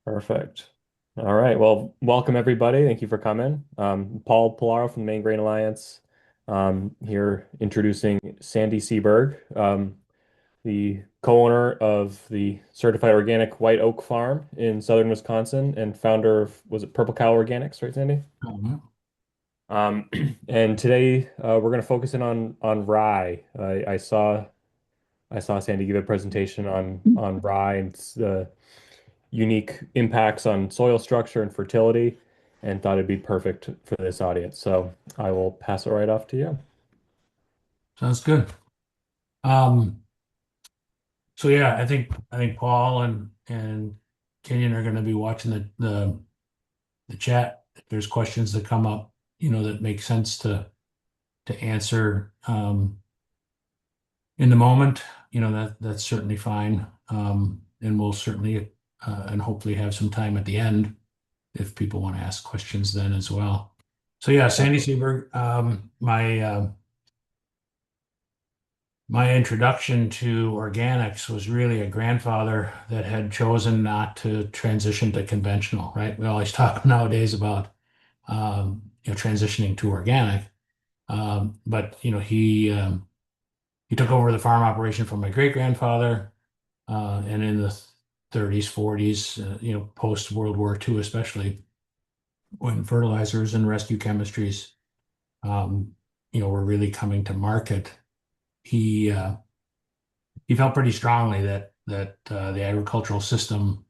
Perfect. All right. Well, welcome everybody. Thank you for coming. Paul Polaro from the Maine Grain Alliance, here introducing Sandy Syburg, the co-owner of the certified organic White Oak Farm in southern Wisconsin and founder of, was it Purple Cow Organics, right, Sandy? Mhm. Um, and today we're going to focus in on rye. I saw Sandy give a presentation on rye and the unique impacts on soil structure and fertility, and thought it'd be perfect for this audience. So I will pass it right off to you. Sounds good. Um, so yeah, I think Paul and Kenyon are going to be watching the chat. If there's questions that come up, that make sense to answer in the moment, that's certainly fine. And we'll certainly and hopefully have some time at the end if people want to ask questions then as well. So yeah, Sandy Seaberg, my introduction to organics was really a grandfather that had chosen not to transition to conventional, right? We always talk nowadays about transitioning to organic. But he took over the farm operation from my great grandfather, and in the 30s, 40s, post World War II, especially when fertilizers and rescue chemistries, um, were really coming to market. He he felt pretty strongly that the agricultural system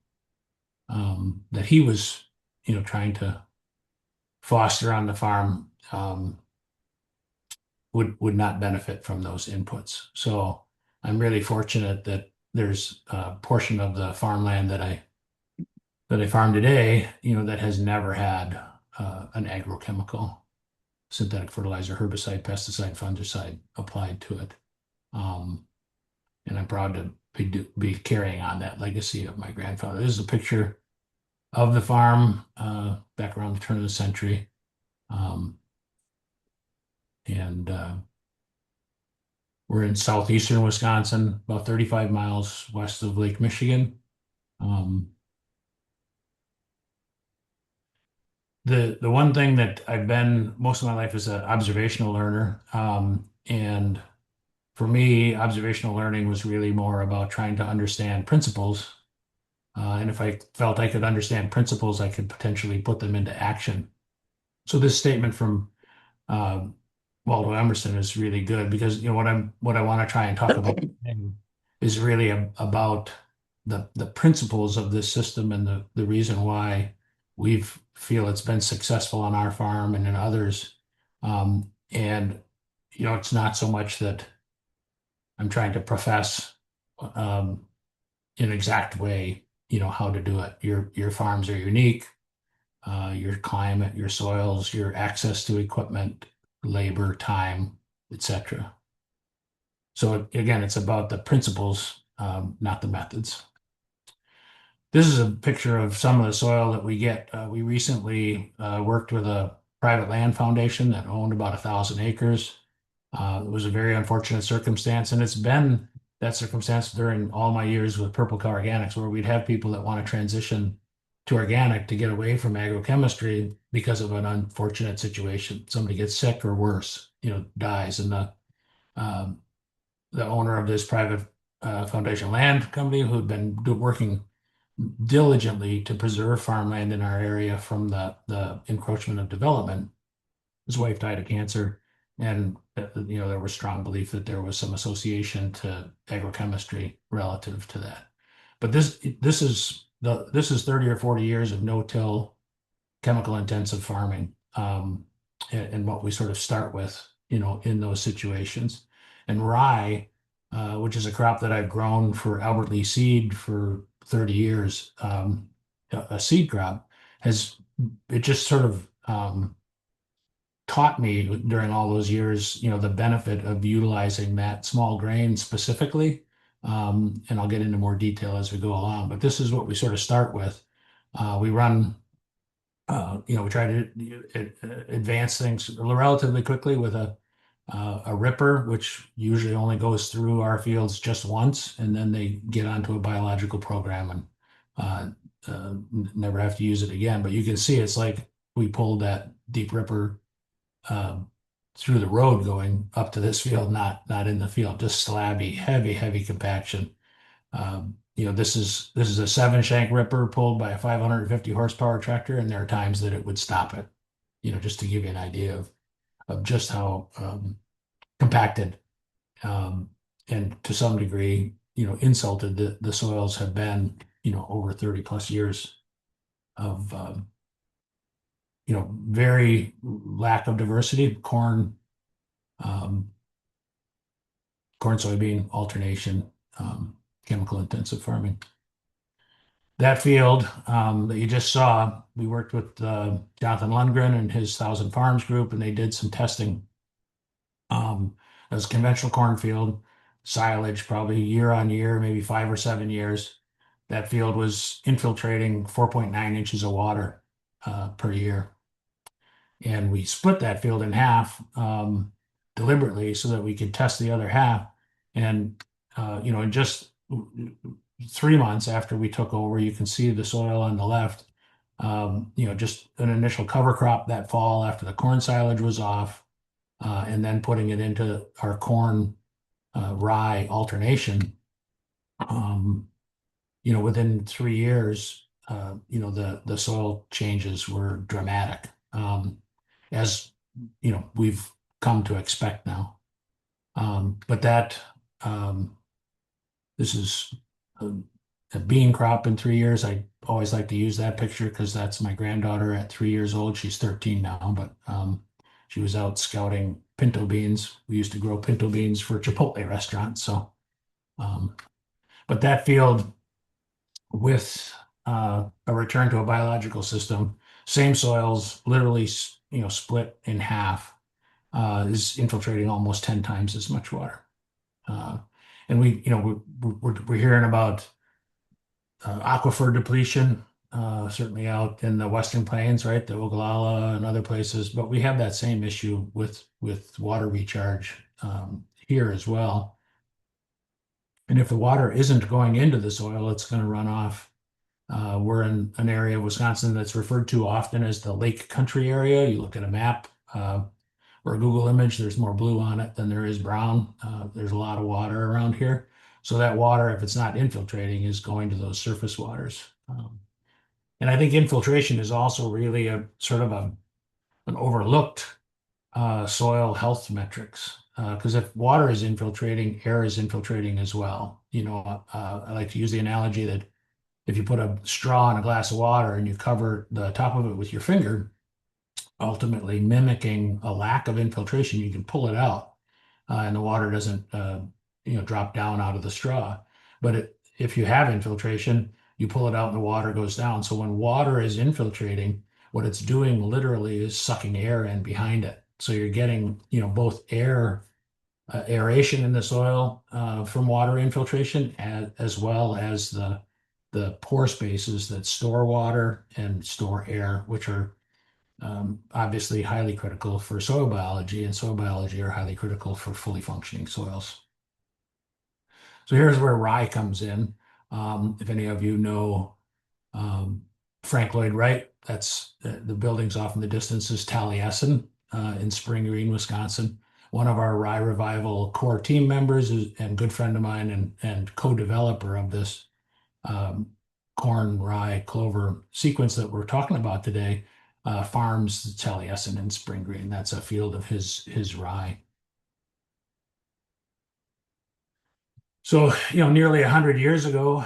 that he was, trying to foster on the farm would not benefit from those inputs. So I'm really fortunate that there's a portion of the farmland that I farm today, that has never had an agrochemical, synthetic fertilizer, herbicide, pesticide, fungicide applied to it. Um, and I'm proud to be carrying on that legacy of my grandfather. This is a picture of the farm back around the turn of the century. Um, and We're in southeastern Wisconsin, about 35 miles west of Lake Michigan. Um, the one thing that I've been most of my life is an observational learner. And for me, observational learning was really more about trying to understand principles. And if I felt I could understand principles, I could potentially put them into action. So this statement from um, Waldo Emerson is really good because what I want to try and talk about is really about the principles of this system and the reason why we feel it's been successful on our farm and in others. And it's not so much that I'm trying to profess um, in an exact way, how to do it. Your farms are unique, your climate, your soils, your access to equipment, labor, time, etc. So again, it's about the principles, not the methods. This is a picture of some of the soil that we get. We recently worked with a private land foundation that owned about 1,000 acres. It was a very unfortunate circumstance, and it's been that circumstance during all my years with Purple Cow Organics, where we'd have people that want to transition to organic to get away from agrochemistry because of an unfortunate situation. Somebody gets sick or worse, dies, and um, the owner of this private foundation land company who'd been working diligently to preserve farmland in our area from the encroachment of development. His wife died of cancer, and there was strong belief that there was some association to agrochemistry relative to that. But this is 30 or 40 years of no-till, chemical intensive farming, and what we sort of start with, in those situations. And rye, which is a crop that I've grown for Albert Lee Seed for 30 years, a seed crop, has it just sort of taught me during all those years, the benefit of utilizing that small grain specifically. And I'll get into more detail as we go along, but this is what we sort of start with. We run we try to advance things relatively quickly with a ripper, which usually only goes through our fields just once, and then they get onto a biological program and uh, never have to use it again. But you can see it's like we pulled that Deep Ripper um, through the road going up to this field, not in the field, just slabby, heavy compaction. This is a seven shank ripper pulled by a 550 horsepower tractor, and there are times that it would stop it. Just to give you an idea of just how compacted um, and to some degree, insulted the soils have been, over 30 plus years of very lack of diversity, um, corn soybean alternation, chemical intensive farming. That field that you just saw, we worked with Jonathan Lundgren and his Thousand Farms group, and they did some testing. It was a conventional cornfield, silage, probably year on year, maybe 5 or 7 years. That field was infiltrating 4.9 inches of water per year. And we split that field in half deliberately so that we could test the other half. And, in just 3 months after we took over, you can see the soil on the left. Just an initial cover crop that fall after the corn silage was off, and then putting it into our corn rye alternation. Um, within 3 years, the soil changes were dramatic, as we've come to expect now. But um, this is a, a bean crop in 3 years. I always like to use that picture because that's my granddaughter at 3 years old. She's 13 now, but she was out scouting pinto beans. We used to grow pinto beans for Chipotle restaurants. So, um, but that field with a return to a biological system, same soils, literally, split in half, is infiltrating almost 10 times as much water. Uh, and we're hearing about aquifer depletion, certainly out in the Western Plains, right, the Ogallala and other places. But we have that same issue with water recharge here as well. And if the water isn't going into the soil, it's going to run off. We're in an area of Wisconsin that's referred to often as the Lake Country area. You look at a map or a Google image, there's more blue on it than there is brown. There's a lot of water around here. So that water, if it's not infiltrating, is going to those surface waters. And I think infiltration is also really a sort of an overlooked soil health metrics. Because if water is infiltrating, air is infiltrating as well. I like to use the analogy that if you put a straw in a glass of water and you cover the top of it with your finger, ultimately mimicking a lack of infiltration, you can pull it out, and the water doesn't, drop down out of the straw. But if you have infiltration, you pull it out and the water goes down. So when water is infiltrating, what it's doing literally is sucking air in behind it. So you're getting, both aeration in the soil from water infiltration, as well as the pore spaces that store water and store air, which are obviously highly critical for soil biology, and soil biology are highly critical for fully functioning soils. So here's where rye comes in. If any of you know um, Frank Lloyd Wright, that's the buildings off in the distance is Taliesin in Spring Green, Wisconsin. One of our Rye Revival core team members and good friend of mine and co-developer of this um, corn, rye, clover sequence that we're talking about today, farms Taliesin in Spring Green. That's a field of his rye. So, nearly 100 years ago,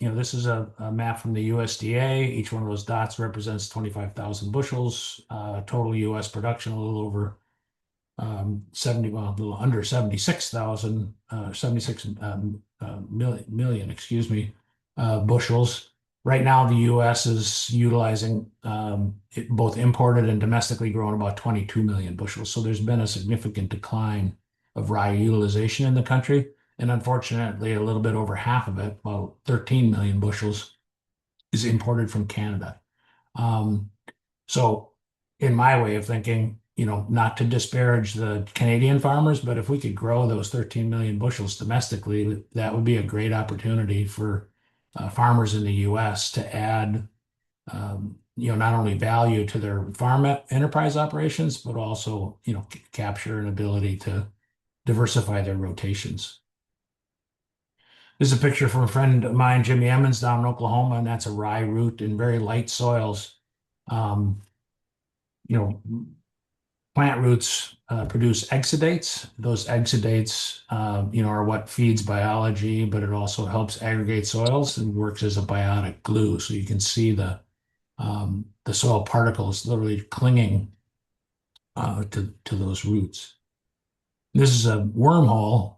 this is a map from the USDA. Each one of those dots represents 25,000 bushels. Total U.S. production, a little over a little under 76,000, 76 million, excuse me, bushels. Right now, the U.S. is utilizing both imported and domestically grown about 22 million bushels. So there's been a significant decline of rye utilization in the country. And unfortunately, a little bit over half of it, about 13 million bushels, is imported from Canada. Um, so, in my way of thinking, not to disparage the Canadian farmers, but if we could grow those 13 million bushels domestically, that would be a great opportunity for farmers in the U.S. to add, not only value to their farm enterprise operations, but also, capture an ability to diversify their rotations. This is a picture from a friend of mine, Jimmy Emmons, down in Oklahoma, and that's a rye root in very light soils. Um, you know, Plant roots produce exudates. Those exudates, are what feeds biology, but it also helps aggregate soils and works as a biotic glue. So you can see the soil particles literally clinging to those roots. This is a wormhole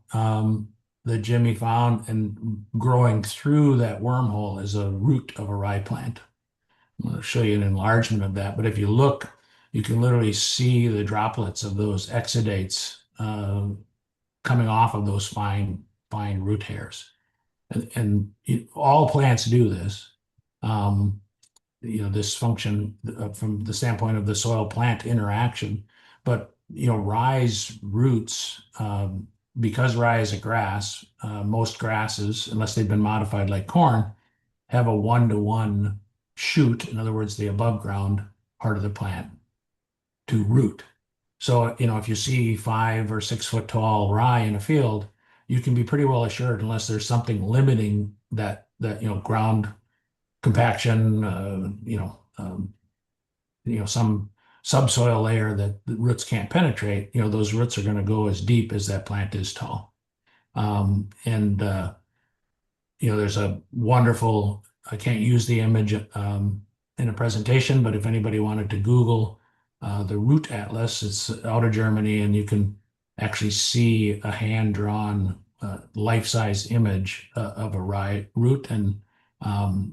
that Jimmy found, and growing through that wormhole is a root of a rye plant. I'm going to show you an enlargement of that. But if you look, you can literally see the droplets of those exudates coming off of those fine root hairs. And all plants do this. Um, this function from the standpoint of the soil plant interaction. But, rye's roots, because rye is a grass, most grasses, unless they've been modified like corn, have a one-to-one shoot, in other words, the above ground part of the plant to root. So, if you see 5 or 6 foot tall rye in a field, you can be pretty well assured, unless there's something limiting that ground compaction, some subsoil layer that the roots can't penetrate, those roots are going to go as deep as that plant is tall. And there's a wonderful, I can't use the image in a presentation, but if anybody wanted to Google the root atlas, it's out of Germany, and you can actually see a hand-drawn life-size image of a rye root, and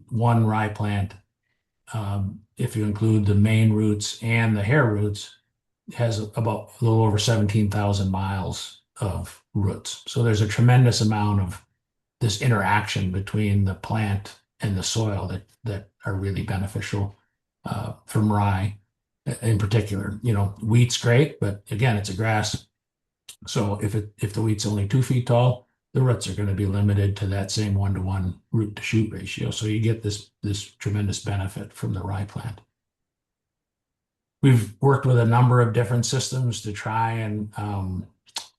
one rye plant, if you include the main roots and the hair roots, has about a little over 17,000 miles of roots. So there's a tremendous amount of this interaction between the plant and the soil that are really beneficial from rye in particular. Wheat's great, but again, it's a grass. So if the wheat's only 2 feet tall, the roots are going to be limited to that same one-to-one root to shoot ratio. So you get this tremendous benefit from the rye plant. We've worked with a number of different systems to try and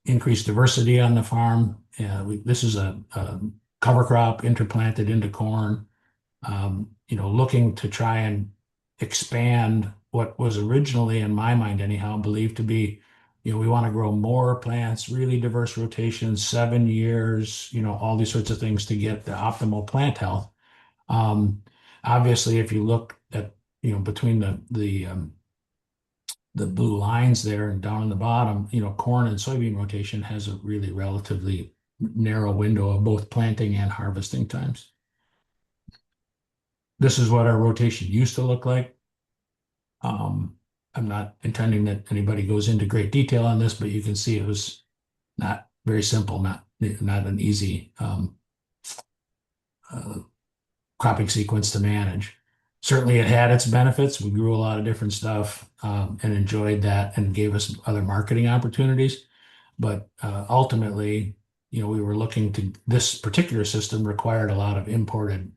increase diversity on the farm. This is a cover crop interplanted into corn, looking to try and expand what was originally, in my mind anyhow, believed to be, we want to grow more plants, really diverse rotations, 7 years, all these sorts of things to get the optimal plant health. Obviously, if you look at, between the blue lines there and down in the bottom, corn and soybean rotation has a really relatively narrow window of both planting and harvesting times. This is what our rotation used to look like. I'm not intending that anybody goes into great detail on this, but you can see it was not very simple, not an easy cropping sequence to manage. Certainly, it had its benefits. We grew a lot of different stuff and enjoyed that, and gave us other marketing opportunities. But ultimately, we were looking to, this particular system required a lot of imported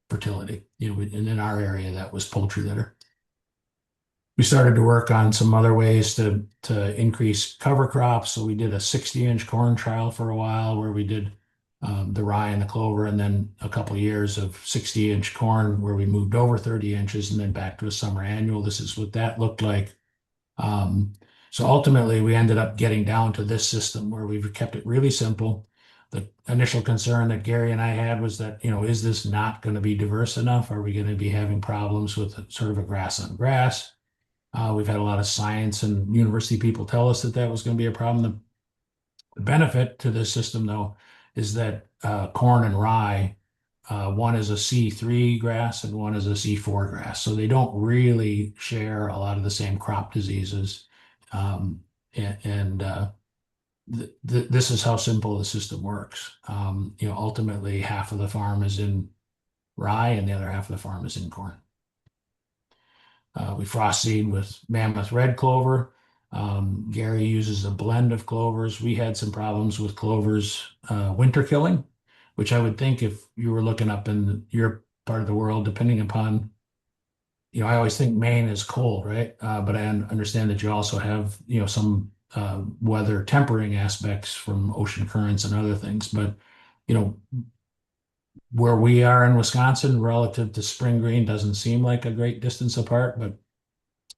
fertility. And in our area, that was poultry litter. We started to work on some other ways to increase cover crops. So we did a 60-inch corn trial for a while, where we did the rye and the clover, and then a couple of years of 60-inch corn where we moved over 30 inches and then back to a summer annual. This is what that looked like. So ultimately, we ended up getting down to this system where we've kept it really simple. The initial concern that Gary and I had was that, is this not going to be diverse enough? Are we going to be having problems with sort of a grass on grass? We've had a lot of science and university people tell us that that was going to be a problem. The benefit to this system, though, is that corn and rye, one is a C3 grass and one is a C4 grass. So they don't really share a lot of the same crop diseases. This is how simple the system works. Ultimately, half of the farm is in rye and the other half of the farm is in corn. We frost seed with mammoth red clover. Gary uses a blend of clovers. We had some problems with clovers winter killing. which I would think if you were looking up in your part of the world, depending upon, I always think Maine is cold, right? But I understand that you also have, some weather tempering aspects from ocean currents and other things. But, you know, where we are in Wisconsin relative to spring green doesn't seem like a great distance apart, but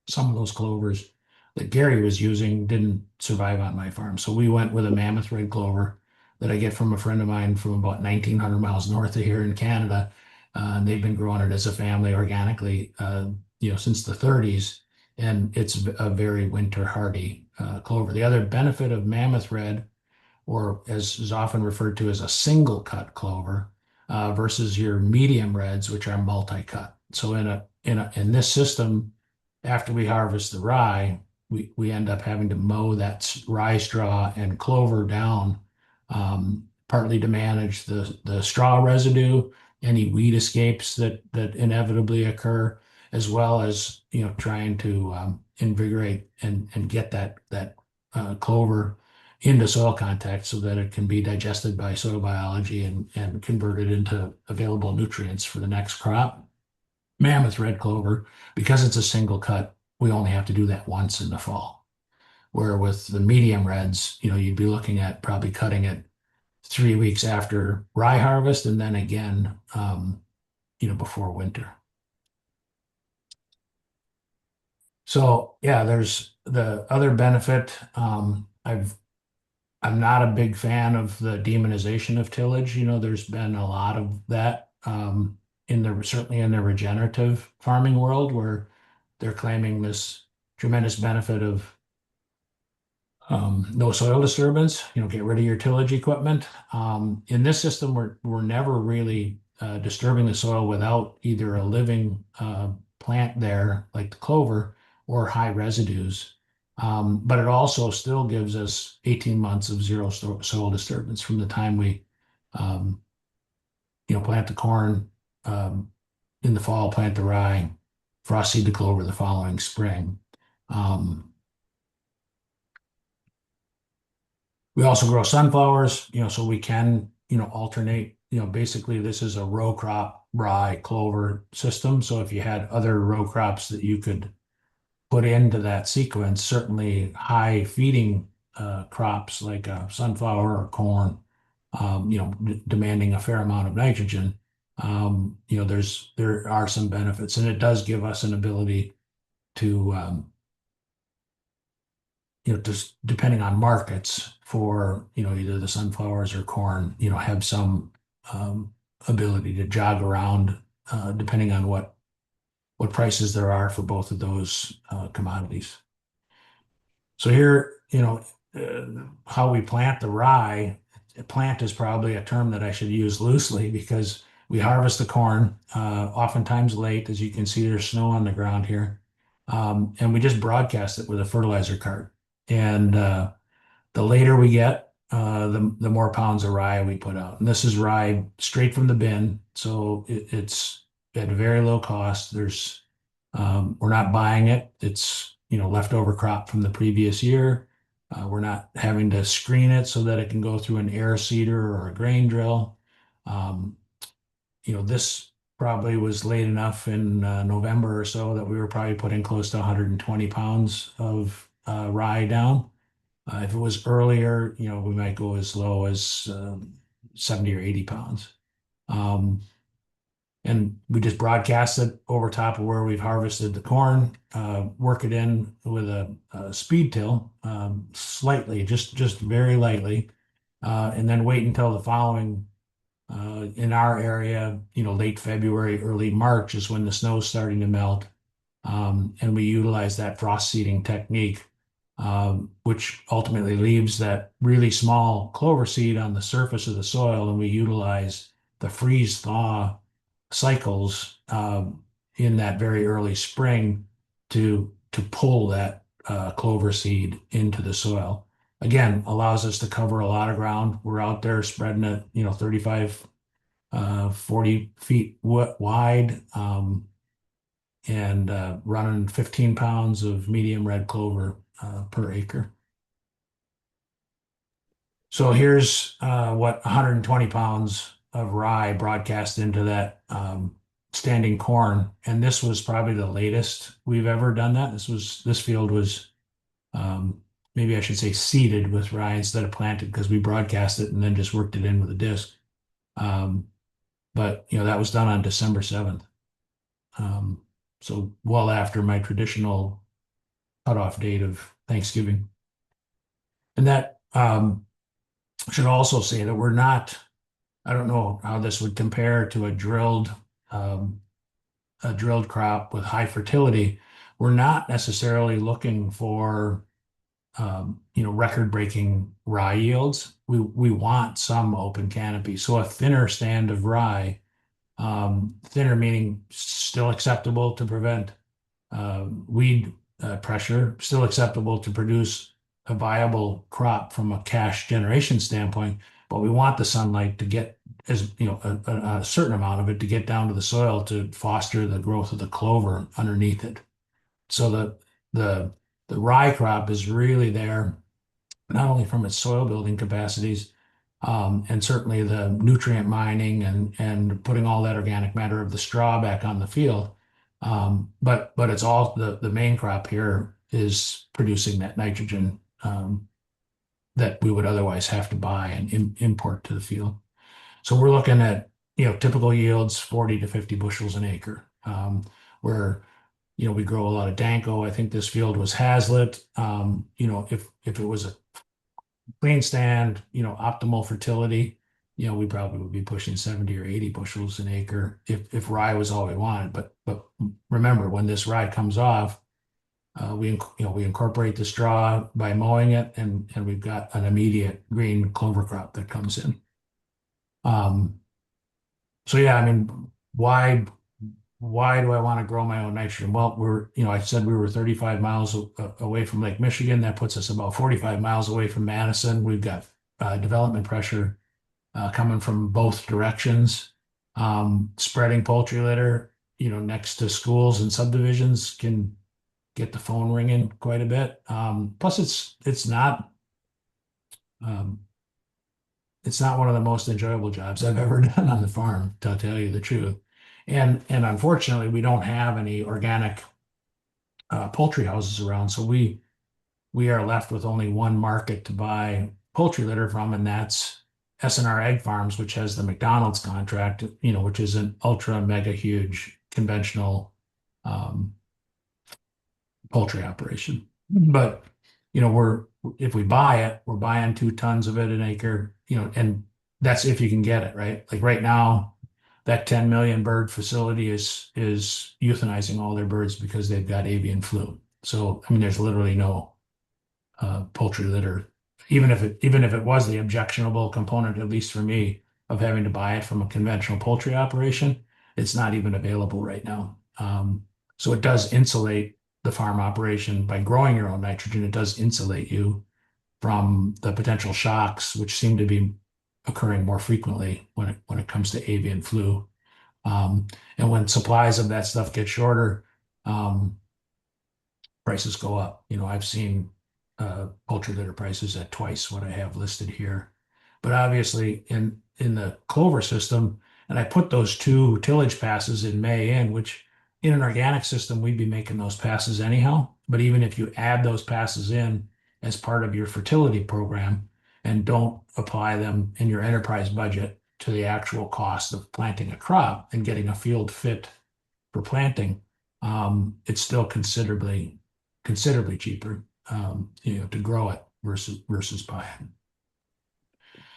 some of those clovers that Gary was using didn't survive on my farm. So we went with a mammoth red clover that I get from a friend of mine from about 1,900 miles north of here in Canada. And they've been growing it as a family organically, since the 30s. And it's a very winter hardy clover. The other benefit of mammoth red, or as is often referred to as a single cut clover, versus your medium reds, which are multi-cut. So in this system, after we harvest the rye, we end up having to mow that rye straw and clover down, partly to manage the straw residue, any weed escapes that inevitably occur, as well as trying to invigorate and get that clover into soil contact so that it can be digested by soil biology and converted into available nutrients for the next crop. Mammoth red clover, because it's a single cut, we only have to do that once in the fall. Where with the medium reds, you'd be looking at probably cutting it 3 weeks after rye harvest and then again, before winter. So yeah, there's the other benefit. I'm not a big fan of the demonization of tillage. There's been a lot of that certainly in the regenerative farming world where they're claiming this tremendous benefit of no soil disturbance, get rid of your tillage equipment. In this system, we're never really disturbing the soil without either a living plant there, like the clover, or high residues. But it also still gives us 18 months of zero soil disturbance from the time we, um, plant the corn in the fall, plant the rye, frost seed the clover the following spring. Um, We also grow sunflowers, so we can, alternate. Basically, this is a row crop rye clover system. So if you had other row crops that you could put into that sequence, certainly high feeding crops like sunflower or corn, demanding a fair amount of nitrogen, there are some benefits, and it does give us an ability to just depending on markets for, either the sunflowers or corn, have some um, ability to jog around depending on what prices there are for both of those commodities. So here, how we plant the rye, plant is probably a term that I should use loosely because we harvest the corn, oftentimes late, as you can see, there's snow on the ground here. And we just broadcast it with a fertilizer cart. And the later we get, the more pounds of rye we put out. And this is rye straight from the bin, so it's at a very low cost. We're not buying it. It's leftover crop from the previous year. We're not having to screen it so that it can go through an air seeder or a grain drill. Um, this probably was late enough in November or so that we were probably putting close to 120 pounds of rye down. If it was earlier, we might go as low as 70 or 80 pounds. Um, and we just broadcast it over top of where we've harvested the corn, work it in with a speed till, slightly, just very lightly, and then wait until the following, in our area, late February, early March is when the snow's starting to melt. And we utilize that frost seeding technique, which ultimately leaves that really small clover seed on the surface of the soil. And we utilize the freeze thaw cycles in that very early spring to pull that clover seed into the soil. Again, allows us to cover a lot of ground. We're out there spreading it, 35, 40 feet wide. And running 15 pounds of medium red clover per acre. So here's what 120 pounds of rye broadcast into that standing corn, and this was probably the latest we've ever done that. This field was um, maybe I should say seeded with rye instead of planted because we broadcast it and then just worked it in with a disc. Um, but that was done on December 7th. Um, so well after my traditional cutoff date of Thanksgiving. And that should also say that we're not, I don't know how this would compare to um, a drilled crop with high fertility. We're not necessarily looking for record-breaking rye yields. We want some open canopy. So a thinner stand of rye, thinner meaning still acceptable to prevent weed pressure, still acceptable to produce a viable crop from a cash generation standpoint. But we want the sunlight to get a certain amount of it to get down to the soil to foster the growth of the clover underneath it. So the the rye crop is really there not only from its soil building capacities, and certainly the nutrient mining and putting all that organic matter of the straw back on the field. But it's all the main crop here is producing that nitrogen that we would otherwise have to buy and import to the field. So we're looking at typical yields 40 to 50 bushels an acre. Where we grow a lot of Danko. I think this field was Hazlitt. If it was a clean stand, optimal fertility, we probably would be pushing 70 or 80 bushels an acre if rye was all we wanted. But remember, when this rye comes off, we incorporate the straw by mowing it, and we've got an immediate green clover crop that comes in. Um, so yeah, I mean, why do I want to grow my own nitrogen? Well, I said we were 35 miles away from Lake Michigan. That puts us about 45 miles away from Madison. We've got development pressure coming from both directions. Spreading poultry litter, next to schools and subdivisions can get the phone ringing quite a bit. Plus, um, it's not one of the most enjoyable jobs I've ever done on the farm, to tell you the truth. And unfortunately, we don't have any organic poultry houses around, so we are left with only one market to buy poultry litter from, and that's S&R Egg Farms, which has the McDonald's contract, which is an ultra mega huge conventional um, poultry operation. But we're if we buy it, we're buying 2 tons of it an acre, and that's if you can get it, right? Like right now, that 10 million bird facility is euthanizing all their birds because they've got avian flu. So I mean, there's literally no poultry litter, even if it was the objectionable component, at least for me, of having to buy it from a conventional poultry operation, it's not even available right now. So it does insulate the farm operation by growing your own nitrogen. It does insulate you from the potential shocks, which seem to be occurring more frequently when it comes to avian flu. Um, and when supplies of that stuff get shorter, um, prices go up. I've seen poultry litter prices at twice what I have listed here. But obviously, in the clover system, and I put those 2 tillage passes in May in, which in an organic system we'd be making those passes anyhow. But even if you add those passes in as part of your fertility program and don't apply them in your enterprise budget to the actual cost of planting a crop and getting a field fit for planting, it's still considerably cheaper, to grow it versus buy it.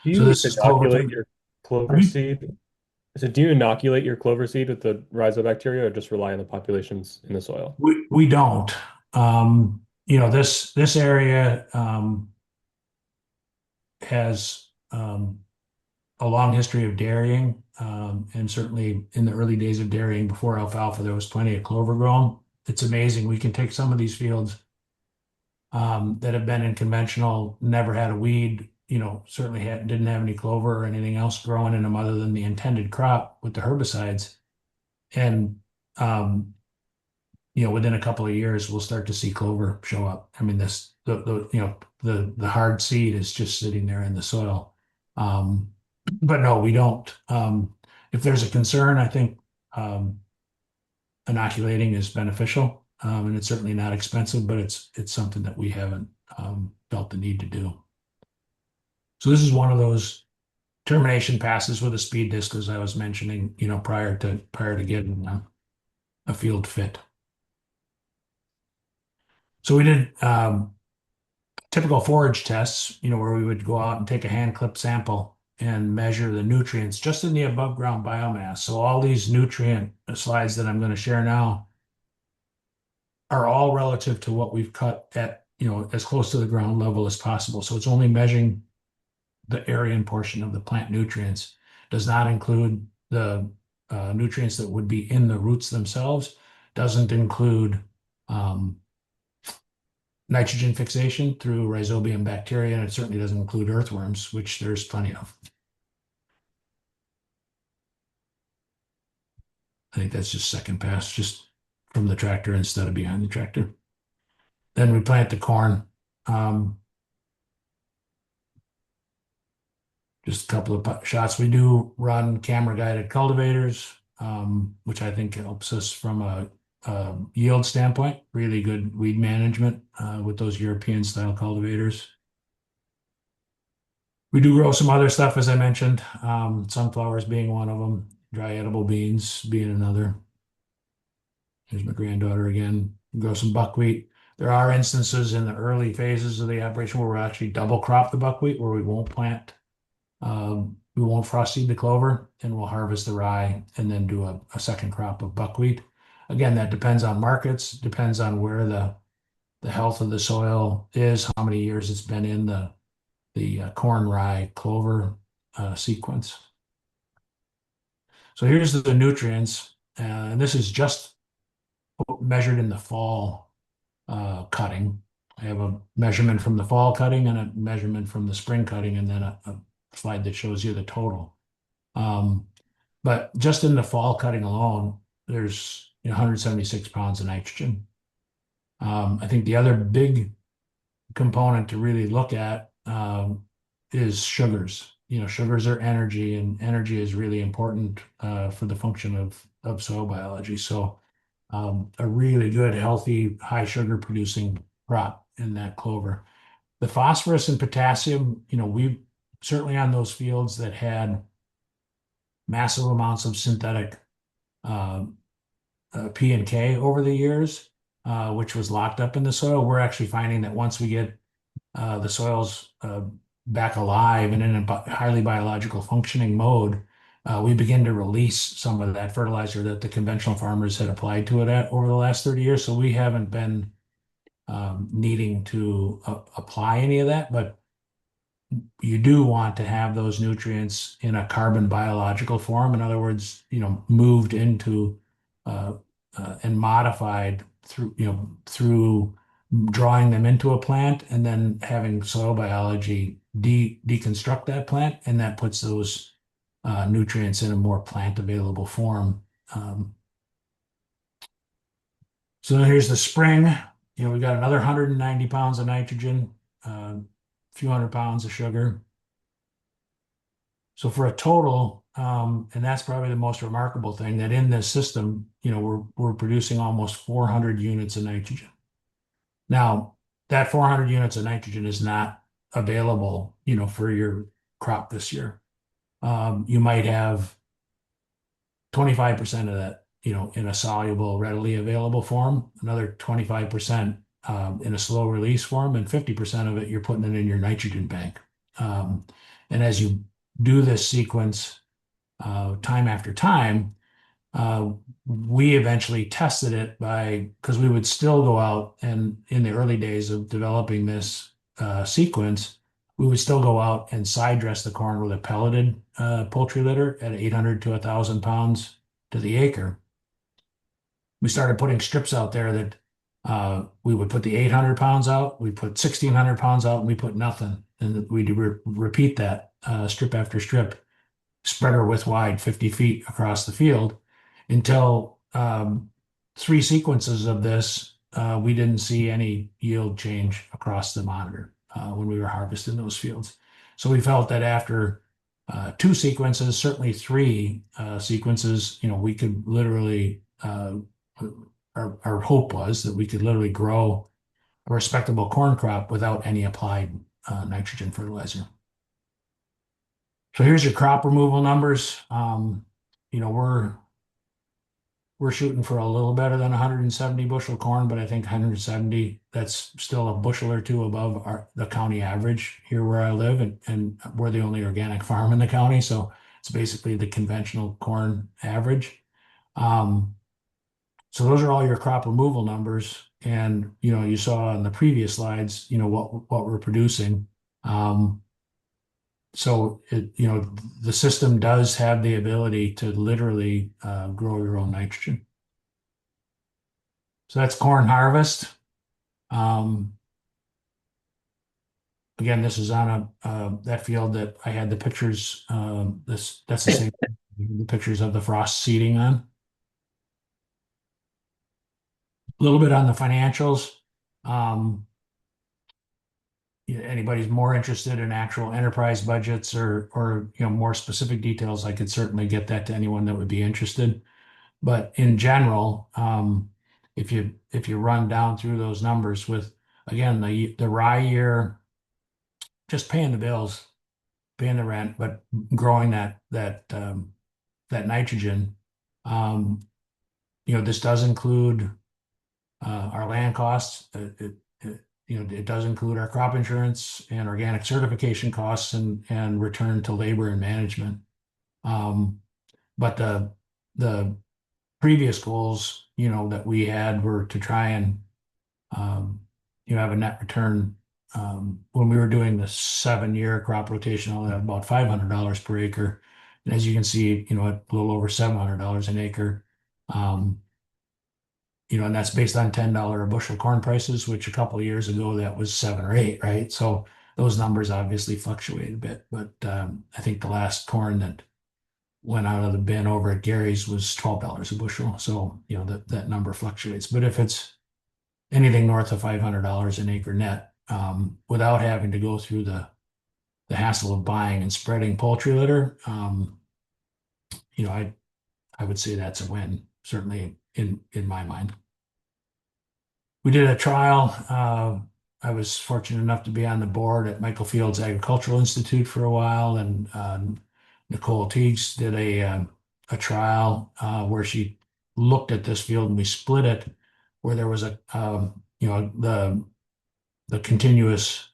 Do So you this is clover. inoculate your clover seed? So do you inoculate your clover seed with the rhizobacteria or just rely on the populations in the soil? We don't. This area has a long history of dairying, and certainly in the early days of dairying before alfalfa, there was plenty of clover grown. It's amazing. We can take some of these fields that have been in conventional, never had a weed, certainly didn't have any clover or anything else growing in them other than the intended crop with the herbicides. And, within a couple of years, we'll start to see clover show up. I mean, the hard seed is just sitting there in the soil. But no, we don't. If there's a concern, I think um, inoculating is beneficial, and it's certainly not expensive, but it's something that we haven't felt the need to do. So this is one of those termination passes with a speed disc, as I was mentioning, prior to getting a field fit. So we did typical forage tests, where we would go out and take a hand clip sample and measure the nutrients just in the above ground biomass. So all these nutrient slides that I'm going to share now are all relative to what we've cut at, as close to the ground level as possible. So it's only measuring the area and portion of the plant nutrients, does not include the nutrients that would be in the roots themselves, doesn't include um, nitrogen fixation through rhizobium bacteria, and it certainly doesn't include earthworms, which there's plenty of. I think that's just second pass, just from the tractor instead of behind the tractor. Then we plant the corn. Um, just a couple of shots. We do run camera guided cultivators, which I think helps us from a yield standpoint. Really good weed management with those European style cultivators. We do grow some other stuff, as I mentioned, sunflowers being one of them, dry edible beans being another. Here's my granddaughter again. We grow some buckwheat. There are instances in the early phases of the operation where we'll actually double crop the buckwheat, where we won't frost seed the clover, and we'll harvest the rye and then do a second crop of buckwheat. Again, that depends on markets, depends on where the health of the soil is, how many years it's been in the corn, rye, clover sequence. So here's the nutrients, and this is just measured in the fall cutting. I have a measurement from the fall cutting and a measurement from the spring cutting, and then a slide that shows you the total. Um, but just in the fall cutting alone, there's 176 pounds of nitrogen. I think the other big component to really look at is sugars. Sugars are energy, and energy is really important for the function of soil biology. So, a really good, healthy, high sugar producing crop in that clover. The phosphorus and potassium, we certainly on those fields that had massive amounts of synthetic uh, P and K over the years, which was locked up in the soil. We're actually finding that once we get the soils back alive and in a highly biological functioning mode, we begin to release some of that fertilizer that the conventional farmers had applied to it at over the last 30 years. So we haven't been needing to apply any of that, but you do want to have those nutrients in a carbon biological form. In other words, moved into and modified through drawing them into a plant and then having soil biology deconstruct that plant, and that puts those nutrients in a more plant available form. So here's the spring. We've got another 190 pounds of nitrogen, a few hundred pounds of sugar. So for a total, and that's probably the most remarkable thing, that in this system, we're producing almost 400 units of nitrogen. Now, that 400 units of nitrogen is not available, for your crop this year. You might have 25% of that, in a soluble, readily available form, another 25% in a slow release form, and 50% of it you're putting it in your nitrogen bank. And as you do this sequence time after time, uh, we eventually tested it because we would still go out and in the early days of developing this sequence, we would still go out and side dress the corn with a pelleted poultry litter at 800 to 1,000 pounds to the acre. We started putting strips out there that we would put the 800 pounds out, we put 1,600 pounds out, and we put nothing. And we'd repeat that strip after strip, spreader width wide, 50 feet across the field until three sequences of this, we didn't see any yield change across the monitor when we were harvesting those fields. So we felt that after two sequences, certainly three sequences, we could literally, our hope was that we could literally grow a respectable corn crop without any applied nitrogen fertilizer. So here's your crop removal numbers. You know, we're shooting for a little better than 170 bushel corn, but I think 170, that's still a bushel or two above the county average here where I live. And we're the only organic farm in the county. So it's basically the conventional corn average. Um, so those are all your crop removal numbers. And, you saw on the previous slides, what we're producing. Um, the system does have the ability to literally grow your own nitrogen. So that's corn harvest. Um, again, this is on that field that I had the pictures. That's the same the pictures of the frost seeding on. A little bit on the financials. Um, anybody's more interested in actual enterprise budgets or more specific details, I could certainly get that to anyone that would be interested. But in general, if you run down through those numbers with again the rye year, just paying the bills, paying the rent, but growing that nitrogen. Um, this does include our land costs. It does include our crop insurance and organic certification costs and return to labor and management. Um, but the previous goals, that we had were to try and um, have a net return. When we were doing the 7-year crop rotation, at about $500 per acre. And as you can see, at a little over $700 an acre. Um, and that's based on $10 a bushel corn prices, which a couple of years ago that was 7 or 8, right? So those numbers obviously fluctuate a bit, but I think the last corn that went out of the bin over at Gary's was $12 a bushel. So, that number fluctuates. But if it's anything north of $500 an acre net, without having to go through the hassle of buying and spreading poultry litter, I would say that's a win, certainly in my mind. We did a trial. I was fortunate enough to be on the board at Michael Field's Agricultural Institute for a while, and Nicole Teagues did a trial where she looked at this field and we split it, where there was the continuous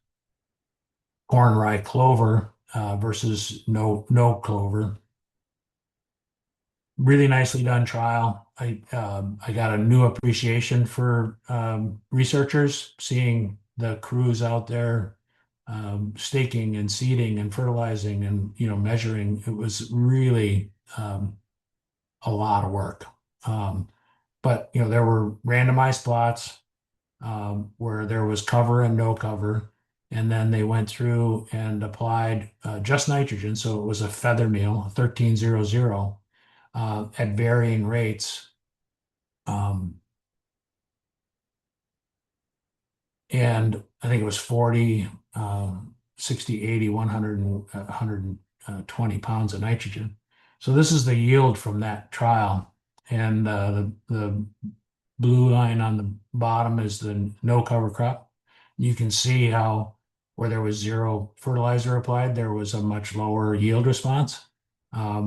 corn, rye, clover versus no clover. Really nicely done trial. I got a new appreciation for researchers, seeing the crews out there staking and seeding and fertilizing and measuring. It was really a lot of work. But there were randomized plots where there was cover and no cover. And then they went through and applied just nitrogen. So it was a feather meal, 1300, at varying rates. And I think it was 40, 60, 80, 100, and 120 pounds of nitrogen. So this is the yield from that trial. And the blue line on the bottom is the no cover crop. You can see how where there was zero fertilizer applied, there was a much lower yield response,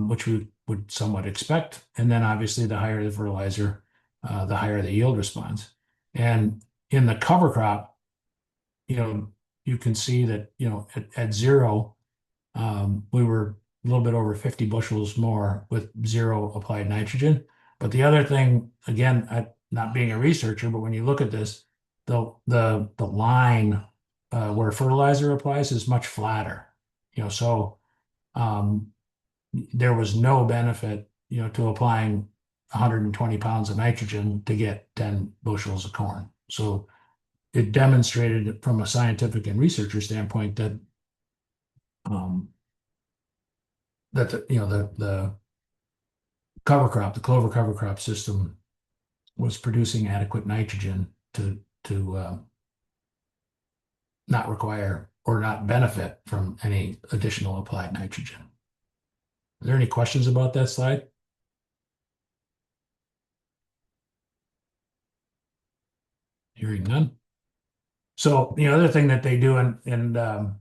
which we would somewhat expect. And then obviously the higher the fertilizer, the higher the yield response. And in the cover crop, you can see that, at zero, we were a little bit over 50 bushels more with zero applied nitrogen. But the other thing, again, not being a researcher, but when you look at this, the line where fertilizer applies is much flatter. So um, there was no benefit, to applying 120 pounds of nitrogen to get 10 bushels of corn. So it demonstrated from a scientific and researcher standpoint that um, the cover crop, the clover cover crop system, was producing adequate nitrogen to not require or not benefit from any additional applied nitrogen. Are there any questions about that slide? Hearing none. So the other thing that they do in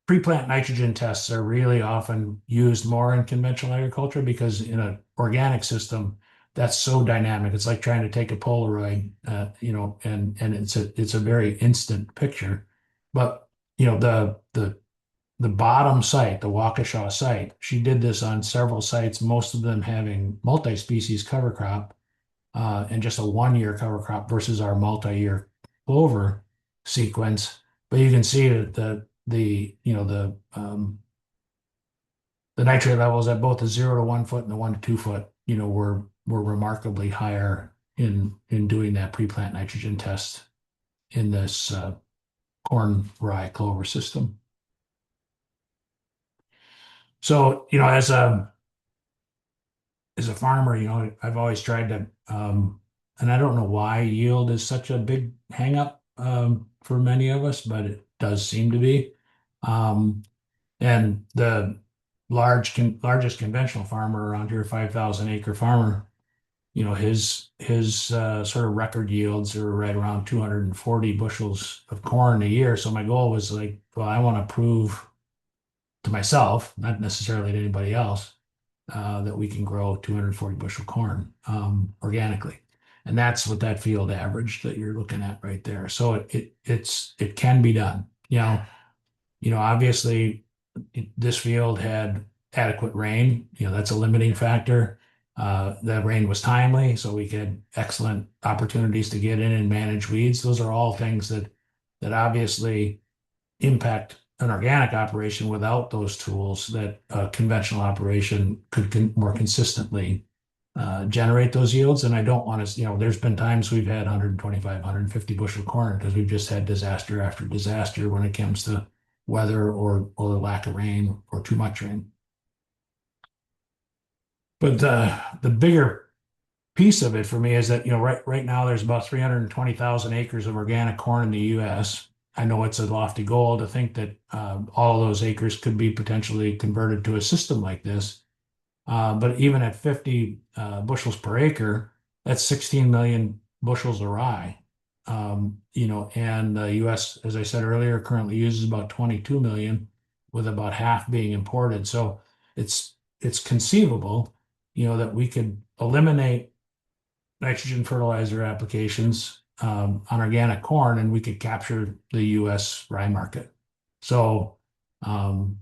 pre-plant nitrogen tests are really often used more in conventional agriculture because in an organic system, that's so dynamic. It's like trying to take a Polaroid, and it's a very instant picture. But the bottom site, the Waukesha site, she did this on several sites, most of them having multi-species cover crop and just a 1 year cover crop versus our multi-year clover sequence. But you can see that the nitrate levels at both the 0 to 1 foot and the 1 to 2 foot, were remarkably higher in doing that pre-plant nitrogen test in this corn rye clover system. So, as a farmer, I've always tried to, and I don't know why yield is such a big hang up for many of us, but it does seem to be. Um, and the largest conventional farmer around here, 5,000 acre farmer, his sort of record yields are right around 240 bushels of corn a year. So my goal was like, well, I want to prove to myself, not necessarily to anybody else, that we can grow 240 bushel corn organically. And that's what that field average that you're looking at right there. So it can be done. Obviously this field had adequate rain. That's a limiting factor. The rain was timely, so we had excellent opportunities to get in and manage weeds. Those are all things that obviously impact an organic operation without those tools that a conventional operation could more consistently generate those yields. And I don't want to, there's been times we've had 125, 150 bushel corn because we've just had disaster after disaster when it comes to weather or lack of rain or too much rain. But the bigger piece of it for me is that, right now there's about 320,000 acres of organic corn in the US. I know it's a lofty goal to think that all of those acres could be potentially converted to a system like this. But even at 50 bushels per acre, that's 16 million bushels of rye. And the US, as I said earlier, currently uses about 22 million, with about half being imported. So it's conceivable, that we could eliminate nitrogen fertilizer applications on organic corn, and we could capture the U.S. rye market. So um,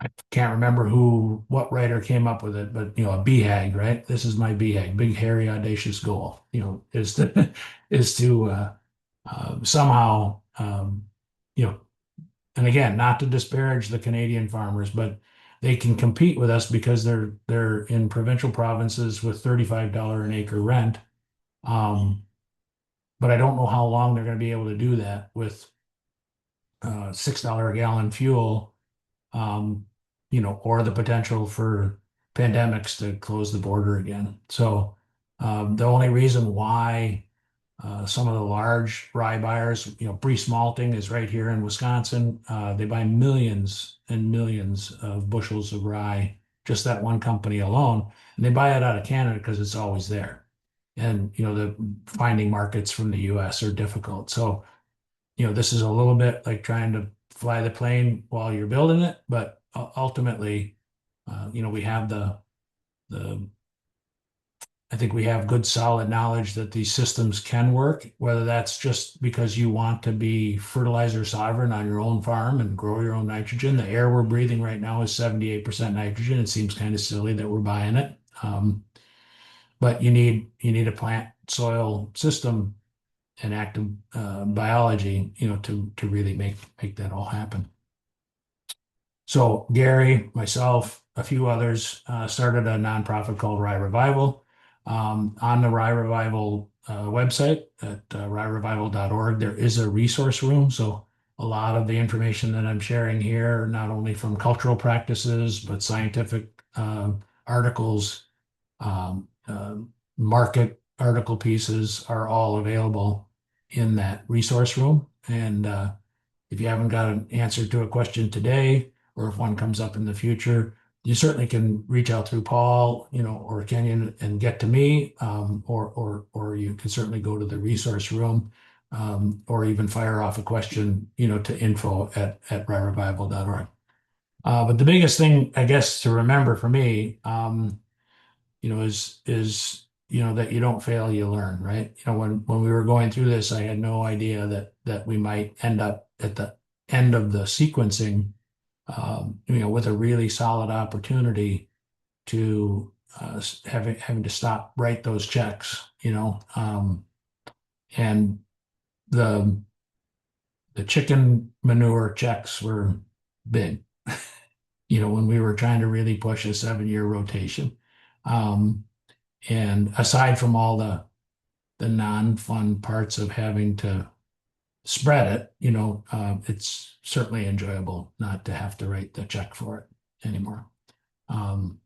I can't remember what writer came up with it, but a BHAG, right? This is my BHAG, big, hairy, audacious goal. Is to is to somehow, you know, and again, not to disparage the Canadian farmers, but they can compete with us because they're in provincial provinces with $35 an acre rent. Um, but I don't know how long they're going to be able to do that with $6 a gallon fuel, um, or the potential for pandemics to close the border again. So the only reason why some of the large rye buyers, Brees Malting is right here in Wisconsin. They buy millions and millions of bushels of rye, just that one company alone. And they buy it out of Canada because it's always there. And, the finding markets from the US are difficult. So, this is a little bit like trying to fly the plane while you're building it. But ultimately, we have the I think we have good solid knowledge that these systems can work, whether that's just because you want to be fertilizer sovereign on your own farm and grow your own nitrogen. The air we're breathing right now is 78% nitrogen. It seems kind of silly that we're buying it. But you need a plant soil system and active biology, to really make that all happen. So Gary, myself, a few others started a nonprofit called Rye Revival. On the Rye Revival website at ryerevival.org, there is a resource room. So a lot of the information that I'm sharing here, not only from cultural practices, but scientific articles, um, uh, market article pieces are all available in that resource room. And if you haven't got an answer to a question today, or if one comes up in the future, you certainly can reach out through Paul, or Kenyon and get to me, or you can certainly go to the resource room, or even fire off a question, to info at ryerevival.org. But the biggest thing, I guess, to remember for me, is that you don't fail, you learn, right? When we were going through this, I had no idea that we might end up at the end of the sequencing, with a really solid opportunity to having to stop, write those checks, and the the chicken manure checks were big, when we were trying to really push a 7-year rotation. Um, and aside from all the non-fun parts of having to spread it, it's certainly enjoyable not to have to write the check for it anymore. Um,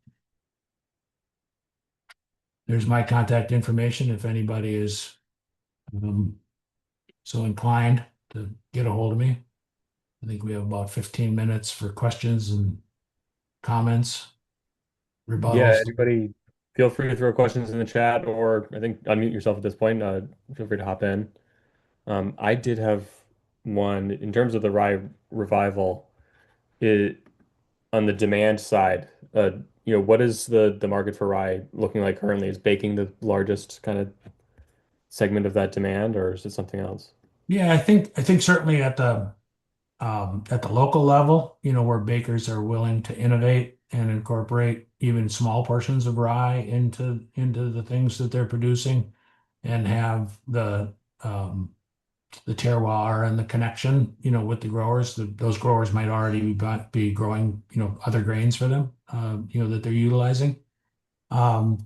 there's my contact information if anybody is um, so inclined to get a hold of me. I think we have about 15 minutes for questions and comments, Yeah, rebuttals. anybody feel free to throw questions in the chat or I think unmute yourself at this point. Feel free to hop in. I did have one in terms of the Rye Revival. It on the demand side, what is the market for rye looking like currently? Is baking the largest kind of segment of that demand, or is it something else? Yeah, I think certainly at the local level, where bakers are willing to innovate and incorporate even small portions of rye into the things that they're producing, and have the terroir and the connection, with the growers. Those growers might already be growing, other grains for them, that they're utilizing. Um,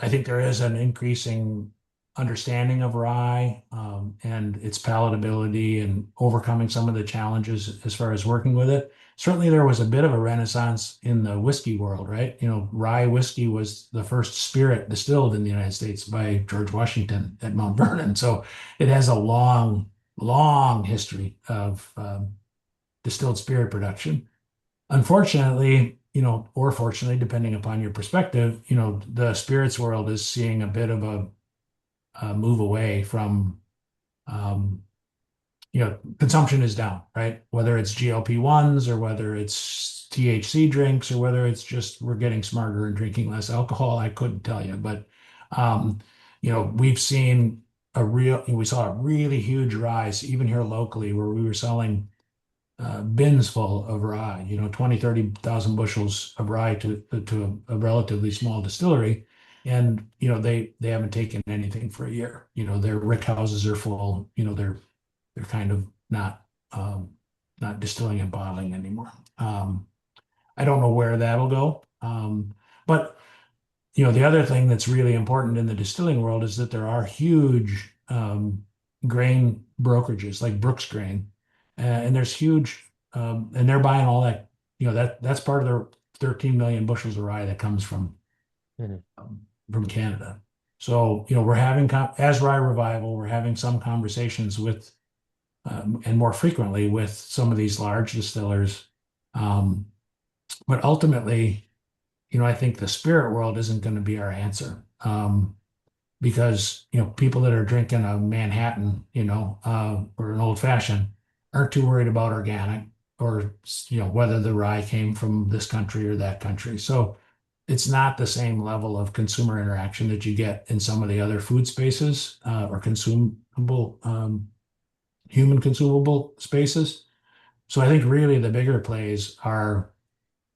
I think there is an increasing understanding of rye, and its palatability and overcoming some of the challenges as far as working with it. Certainly, there was a bit of a renaissance in the whiskey world, right? Rye whiskey was the first spirit distilled in the United States by George Washington at Mount Vernon. So it has a long, long history of distilled spirit production. Unfortunately, or fortunately, depending upon your perspective, the spirits world is seeing a bit of a move away from, um, consumption is down, right? Whether it's GLP-1s or whether it's THC drinks or whether it's just we're getting smarter and drinking less alcohol, I couldn't tell you. But, um, we saw a really huge rise even here locally where we were selling bins full of rye, 20, 30,000 bushels of rye to a relatively small distillery. And, they haven't taken anything for a year. Their rick houses are full, they're kind of not distilling and bottling anymore. I don't know where that'll go. But the other thing that's really important in the distilling world is that there are huge grain brokerages like Brooks Grain, and there's huge, and they're buying all that. That's part of their 13 million bushels of rye that comes Mhm. from Canada. So we're having as Rye Revival, we're having some conversations with, and more frequently with some of these large distillers, um, but ultimately, I think the spirit world isn't going to be our answer. Because people that are drinking a Manhattan, or an old fashioned, aren't too worried about organic or whether the rye came from this country or that country. So it's not the same level of consumer interaction that you get in some of the other food spaces, or consumable, human consumable spaces. So I think really the bigger plays are,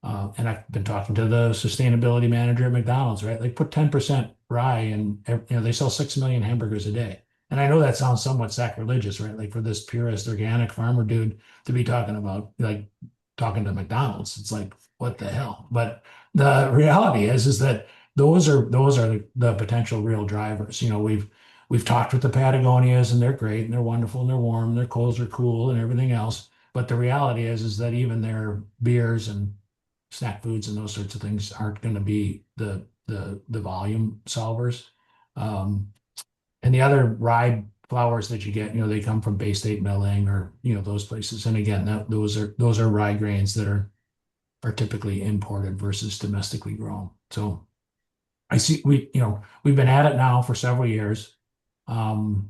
and I've been talking to the sustainability manager at McDonald's, right? Like put 10% rye and they sell 6 million hamburgers a day. And I know that sounds somewhat sacrilegious, right? Like for this purist organic farmer dude to be talking about, like, talking to McDonald's. It's like, what the hell? But the reality is that those are the potential real drivers. We've talked with the Patagonias and they're great and they're wonderful and they're warm, their clothes are cool and everything else. But the reality is that even their beers and snack foods and those sorts of things aren't going to be the volume solvers. And the other rye flours that you get, they come from Bay State Milling or, those places. And again, those are rye grains that are typically imported versus domestically grown. So I see we've been at it now for several years, 5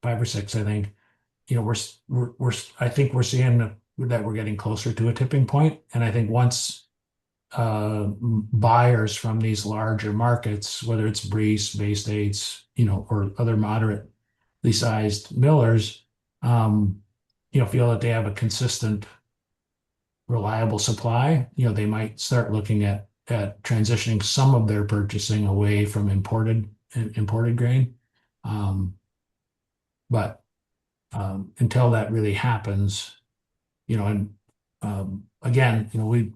or 6, I think. We're I think we're seeing that we're getting closer to a tipping point. And I think once buyers from these larger markets, whether it's Brees, Bay States, or other moderately sized millers, feel that they have a consistent, reliable supply, they might start looking at transitioning some of their purchasing away from imported grain. Um, but until that really happens, and again, we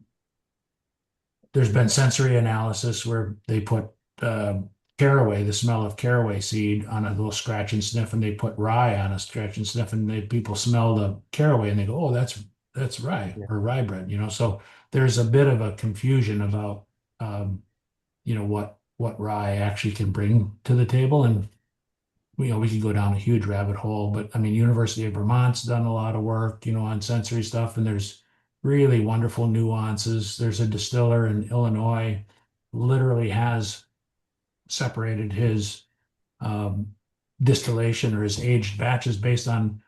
there's been sensory analysis where they put caraway, the smell of caraway seed on a little scratch and sniff, and they put rye on a scratch and sniff, and people smell the caraway and they go, "Oh, that's rye Yeah. or rye bread," So there's a bit of a confusion about what rye actually can bring to the table, and we could go down a huge rabbit hole, but I mean, University of Vermont's done a lot of work, on sensory stuff, and there's really wonderful nuances. There's a distiller in Illinois, literally has separated his um, distillation or his aged batches based on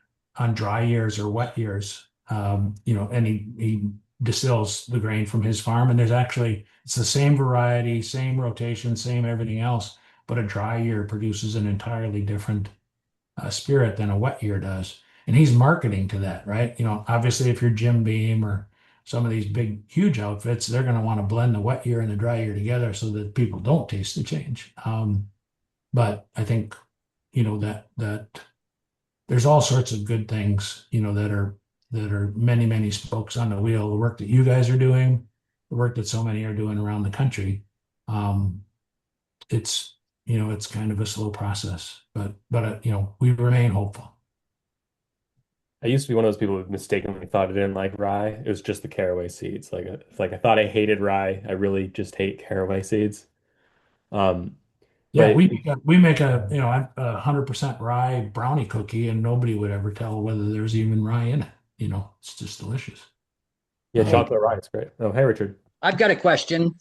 dry years or wet years. And he distills the grain from his farm, and it's the same variety, same rotation, same everything else, but a dry year produces an entirely different spirit than a wet year does. And he's marketing to that, right? Obviously, if you're Jim Beam or some of these big, huge outfits, they're going to want to blend the wet year and the dry year together so that people don't taste the change. But I think, that there's all sorts of good things, that are many, many spokes on the wheel. The work that you guys are doing, the work that so many are doing around the country. Um, it's kind of a slow process, but we remain hopeful. I used to be one of those people who mistakenly thought I didn't like rye. It was just the caraway seeds. Like I thought I hated rye. I really just hate caraway seeds. Um, Yeah, but we make a 100% rye brownie cookie, and nobody would ever tell whether there's even rye in it. It's just delicious. yeah, Um, Hey, chocolate rye is great. Oh, hey, Richard. I've got a question.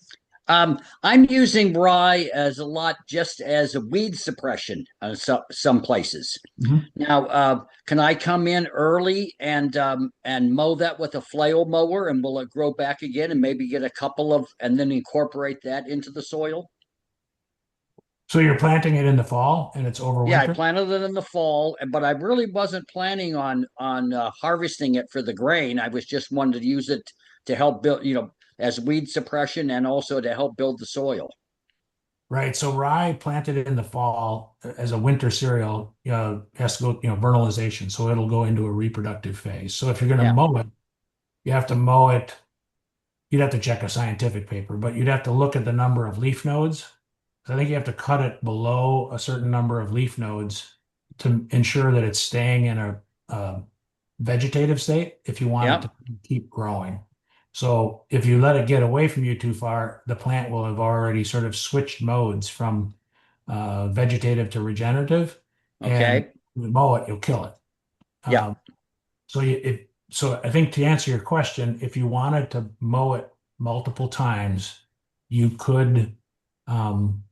I'm using rye as a lot just as a weed suppression some places. mhm. Now, can I come in early and mow that with a flail mower, and will it grow back again, and maybe get a couple of, and then incorporate that into the soil? So you're planting it in the fall and it's Yeah, I overwinter? planted it in the fall, but I really wasn't planning on harvesting it for the grain. I was just wanted to use it to help build, as weed suppression and also to help build the soil. Right. So rye planted in the fall as a winter cereal has to go, vernalization. So it'll go into a reproductive phase. So if you're going to Yeah. mow it, you have to mow it. You'd have to check a scientific paper, but you'd have to look at the number of leaf nodes. So I think you have to cut it below a certain number of leaf nodes to ensure that it's staying in a vegetative state if you want it Yeah. to keep growing. So if you let it get away from you too far, the plant will have already sort of switched modes from vegetative to regenerative, and Okay. you mow it, you'll kill it. Yeah. Um, so I think to answer your question, if you wanted to mow it multiple times, you could um,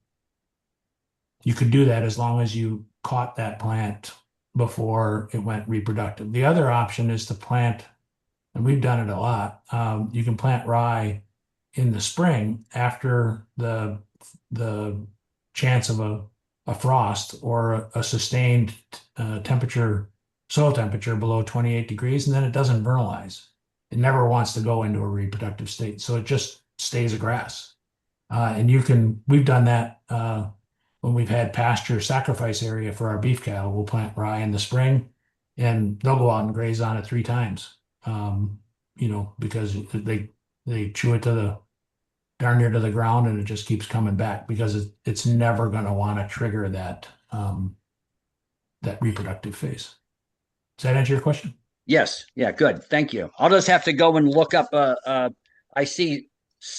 you could do that as long as you caught that plant before it went reproductive. The other option is to plant, and we've done it a lot. You can plant rye in the spring after the chance of a frost or a sustained temperature, soil temperature below 28 degrees, and then it doesn't vernalize. It never wants to go into a reproductive state, so it just stays a grass. We've done that when we've had pasture sacrifice area for our beef cattle. We'll plant rye in the spring, and they'll go out and graze on it 3 times. Because they chew it to the darn near to the ground, and it just keeps coming back because it's never going to want to trigger that reproductive phase. Does that answer your question? Yes. Yeah. Good. Thank you. I'll just have to go and look up. I see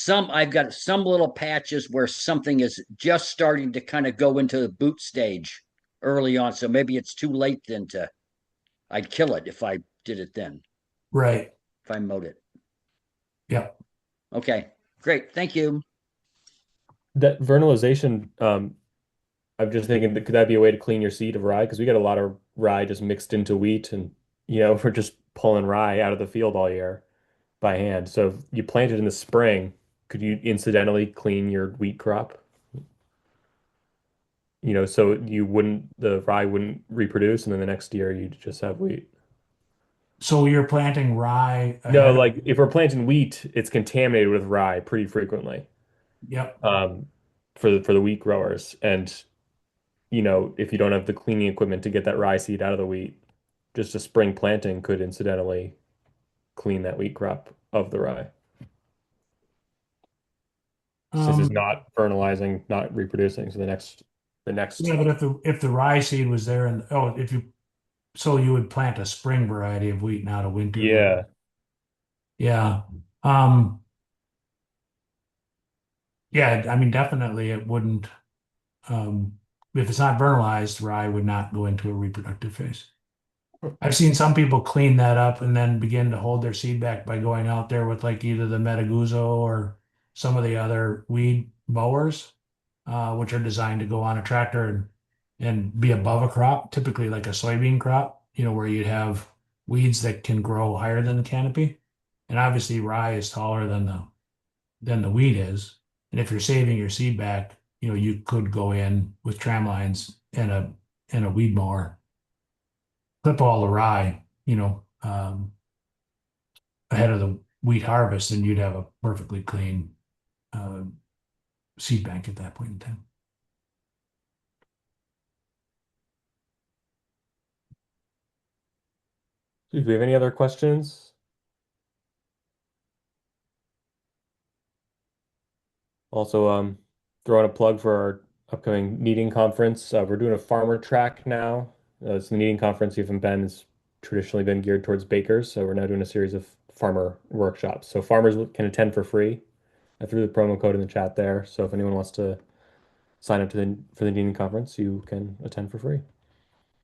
I've got some little patches where something is just starting to kind of go into the boot stage. early on. So maybe it's too late then to, I'd kill it if I did it then, Right. if I mowed it. Yep. Okay, great. Thank you. That vernalization, I'm just thinking, could that be a way to clean your seed of rye? Because we get a lot of rye just mixed into wheat, and we're just pulling rye out of the field all year by hand. So if you plant it in the spring, could you incidentally clean your wheat crop? So the rye wouldn't reproduce, and then the next year you'd just have wheat. So you're planting rye No, ahead of, like if we're planting wheat, it's contaminated with rye pretty frequently, yep. um, for the wheat growers. And if you don't have the cleaning equipment to get that rye seed out of the wheat, just a spring planting could incidentally clean that wheat crop of the rye, since it's Um, not fertilizing, not reproducing. So the next, yeah, but if the rye seed was there and oh, if you so you would plant a spring variety of wheat, not a winter variety. yeah, Yeah. Um, yeah, I mean definitely it wouldn't if it's not vernalized, rye would not go into a reproductive phase. I've seen some people clean that up and then begin to hold their seed back by going out there with like either the Metaguzo or some of the other weed mowers, which are designed to go on a tractor and be above a crop, typically like a soybean crop, where you'd have weeds that can grow higher than the canopy. And obviously rye is taller than the wheat is. And if you're saving your seed back, you could go in with tram lines and a weed mower, clip all the rye, ahead of the wheat harvest, and you'd have a perfectly clean uh, seed bank at that point in time. do we have any other questions? Also, throwing a plug for our upcoming kneading conference. We're doing a farmer track now. It's the kneading conference. You haven't been. It's traditionally been geared towards bakers, so we're now doing a series of farmer workshops. So farmers can attend for free. I threw the promo code in the chat there. So if anyone wants to sign up for the kneading conference, you can attend for free.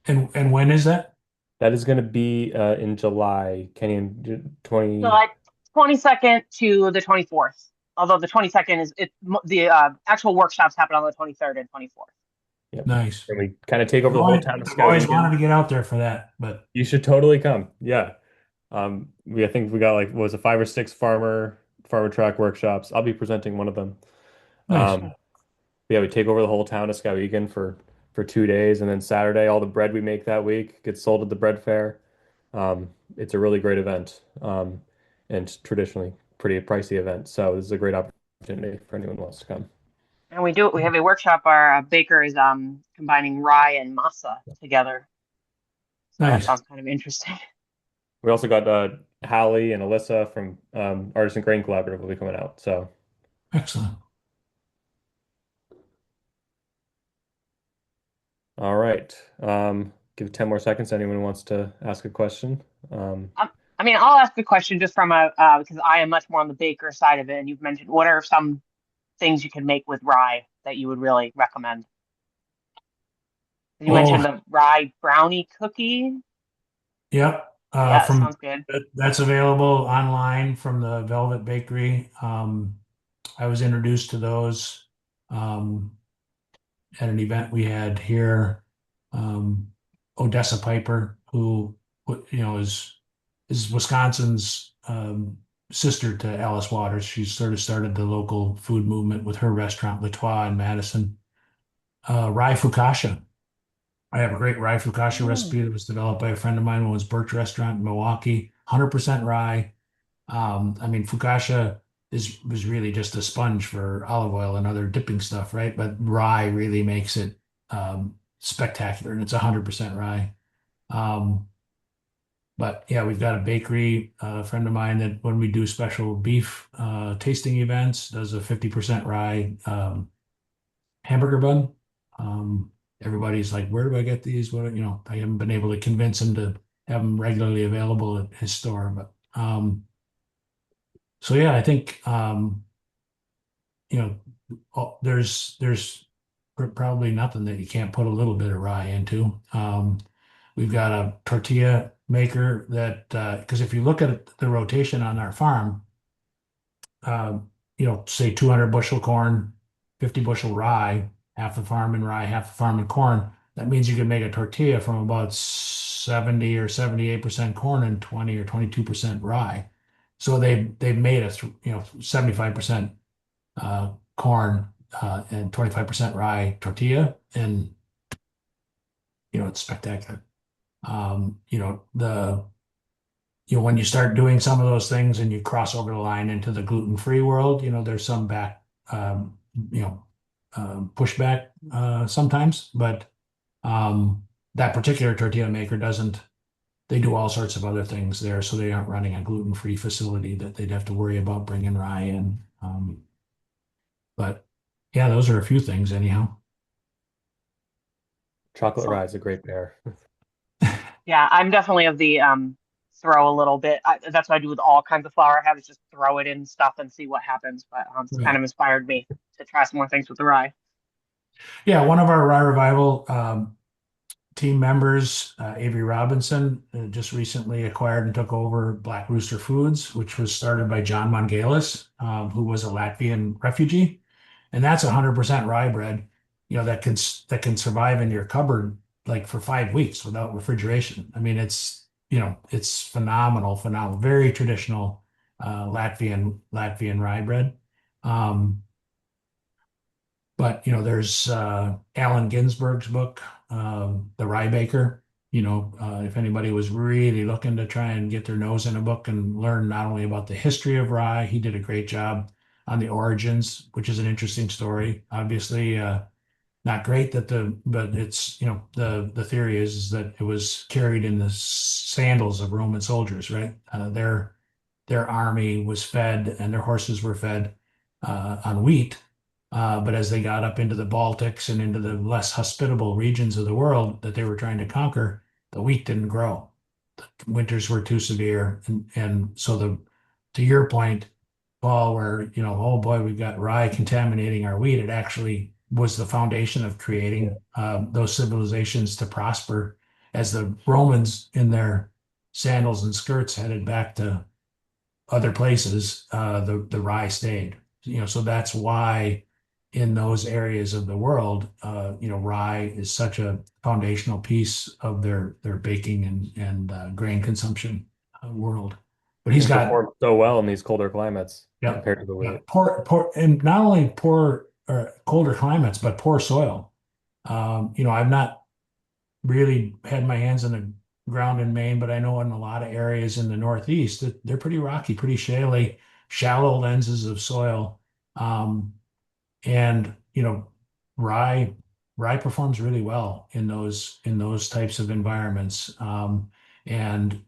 And when is that? That is going to be in July, Kenny, in 20. July 22nd to the 24th. Although the 22nd is the actual workshops happen on the 23rd and 24th. Yep. Nice. And we kind of take over I've the whole always, town of I've always Skowhegan. wanted to get out there for that, but You should totally come. Yeah. I think we got like what was it, 5 or 6 farmer track workshops. I'll be presenting one of them. nice. Yeah, we take over the whole town of Skowhegan for 2 days, and then Saturday, all the bread we make that week gets sold at the bread fair. It's a really great event, and traditionally pretty pricey event. So this is a great opportunity for anyone who wants to come. And we have a workshop. Our baker is combining rye and masa together. So that Nice. sounds kind of interesting. We also got Hallie and Alyssa from Artisan Grain Collaborative will be coming out. So Excellent. all right, give it 10 more seconds. Anyone who wants to ask a question? I mean, I'll ask a question just from a because I am much more on the baker side of it, and you've mentioned what are some things you can make with rye that you would really recommend? You mentioned Oh, the rye brownie cookie. yep. Yeah, From sounds good. that's available online from the Velvet Bakery. I was introduced to those at an event we had here. Odessa Piper, who is Wisconsin's sister to Alice Waters. She sort of started the local food movement with her restaurant Latois in Madison. Rye focaccia. I have a great rye focaccia Mm. recipe that was developed by a friend of mine when it was Birch Restaurant in Milwaukee. 100% rye. I mean, focaccia was really just a sponge for olive oil and other dipping stuff, right? But rye really makes it spectacular, and it's 100% rye. Um, but yeah, we've got a bakery, a friend of mine that when we do special beef tasting events, does a 50% rye hamburger bun. Um, Everybody's like, where do I get these? I haven't been able to convince him to have them regularly available at his store, but so yeah, I think you know, there's probably nothing that you can't put a little bit of rye into. We've got a tortilla maker that, because if you look at the rotation on our farm, say 200 bushel corn, 50 bushel rye, half the farm in rye, half the farm in corn. That means you can make a tortilla from about 70 or 78% corn and 20 or 22% rye. So they've made a 75% corn and 25% rye tortilla, and it's spectacular. The when you start doing some of those things and you cross over the line into the gluten-free world, there's some um, you know, pushback sometimes, but that particular tortilla maker doesn't. They do all sorts of other things there, so they aren't running a gluten-free facility that they'd have to worry about bringing rye in. But yeah, those are a few things anyhow. Chocolate rye is a great pair. Yeah, I'm definitely of the throw a little bit. That's what I do with all kinds of flour I have is just throw it in stuff and see what happens. But it's kind Right. of inspired me to try some more things with the rye. Yeah, one of our Rye Revival team members, Avery Robinson, just recently acquired and took over Black Rooster Foods, which was started by John Mongalis, who was a Latvian refugee, and that's 100% rye bread, that can survive in your cupboard like for 5 weeks without refrigeration. I mean, it's phenomenal, phenomenal, very traditional Latvian rye bread. Um, but there's Allen Ginsberg's book, The Rye Baker. If anybody was really looking to try and get their nose in a book and learn not only about the history of rye, he did a great job on the origins, which is an interesting story. Obviously, not great but it's the theory is that it was carried in the sandals of Roman soldiers, right? Their army was fed and their horses were fed on wheat, but as they got up into the Baltics and into the less hospitable regions of the world that they were trying to conquer, the wheat didn't grow. The winters were too severe, and so to your point, Paul, where oh boy, we've got rye contaminating our wheat. It actually was the foundation of Yeah. creating those civilizations to prosper as the Romans in their sandals and skirts headed back to other places. The rye stayed. So that's why in those areas of the world, rye is such a foundational piece of their baking and grain consumption world. But he's And got performs so well in these colder climates yeah, compared to the yeah, wheat. poor, and not only poor colder climates, but poor soil. I've not really had my hands in the ground in Maine, but I know in a lot of areas in the Northeast that they're pretty rocky, pretty shaly, shallow lenses of soil. Um, and rye rye performs really well in those types of environments. And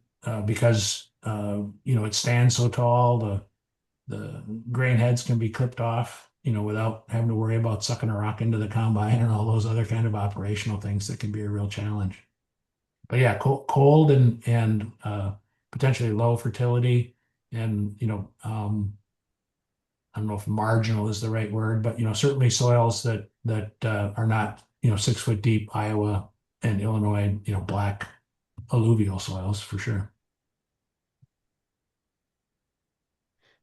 because it stands so tall, the grain heads can be clipped off, without having to worry about sucking a rock into the combine and all those other kind of operational things that can be a real challenge. But yeah, cold and potentially low fertility, and I don't know if marginal is the right word, but certainly soils that are not 6 foot deep Iowa and Illinois, black alluvial soils for sure.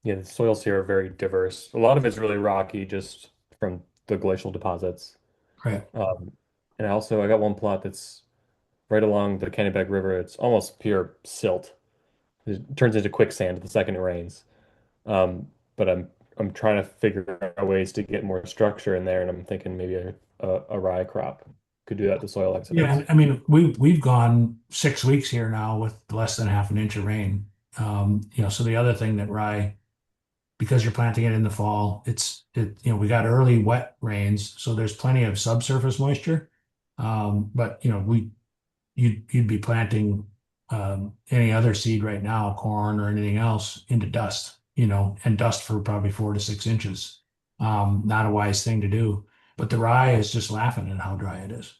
Yeah, the soils here are very diverse. A lot of it's really rocky just from the glacial deposits. Right. Um, and I got one plot that's right along the Kennebec River. It's almost pure silt. It turns into quicksand the second it rains. But I'm trying to figure out ways to get more structure in there, and I'm thinking maybe a rye crop could do that to soil Yeah, exodus. and I mean we've gone 6 weeks here now with less than half an inch of rain. So the other thing that rye, because you're planting it in the fall, we got early wet rains, so there's plenty of subsurface moisture. But you'd be planting any other seed right now, corn or anything else, into dust, and dust for probably 4 to 6 inches. Not a wise thing to do. But the rye is just laughing at how dry it is.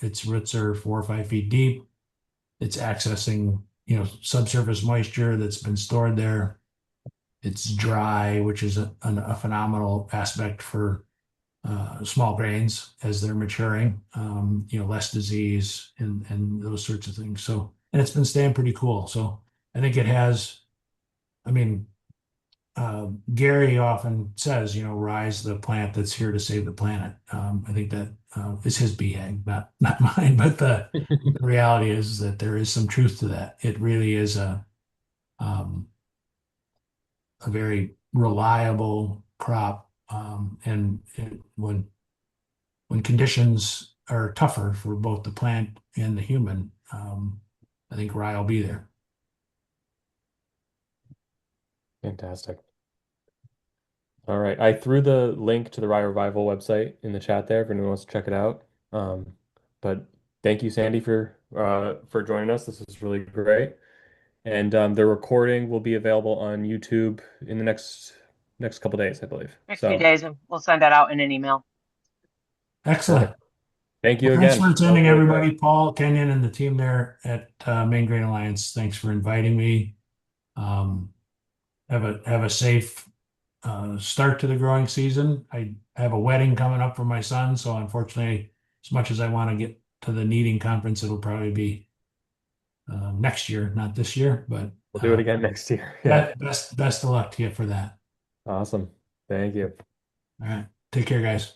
Its roots are 4 or 5 feet deep. It's accessing, subsurface moisture that's been stored there. It's dry, which is a phenomenal aspect for small grains as they're maturing, less disease and those sorts of things. So, and it's been staying pretty cool. So I think it has, I mean, Gary often says, rise the plant that's here to save the planet. I think that is his BHAG, not mine, but the reality is that there is some truth to that. It really is um, a very reliable crop. And when conditions are tougher for both the plant and the human, I think rye will be there. Fantastic. All right. I threw the link to the Rye Revival website in the chat there if anyone wants to check it out. But thank you, Sandy, for joining us. This was really great. And the recording will be available on YouTube in the next couple days, I believe. Next few So days, and we'll send that out in an email. Excellent. perfect. Thank you Well, thanks for again. That was attending, really great. everybody. Paul, Kenyon, and the team there at Main Grain Alliance. Thanks for inviting me. Um, have a safe start to the growing season. I have a wedding coming up for my son, so unfortunately, as much as I want to get to the kneading conference, it'll probably be next year, not this year. But We'll do it again next year. Yeah. best of luck to you for that. Awesome. Thank you. All right, take care, guys.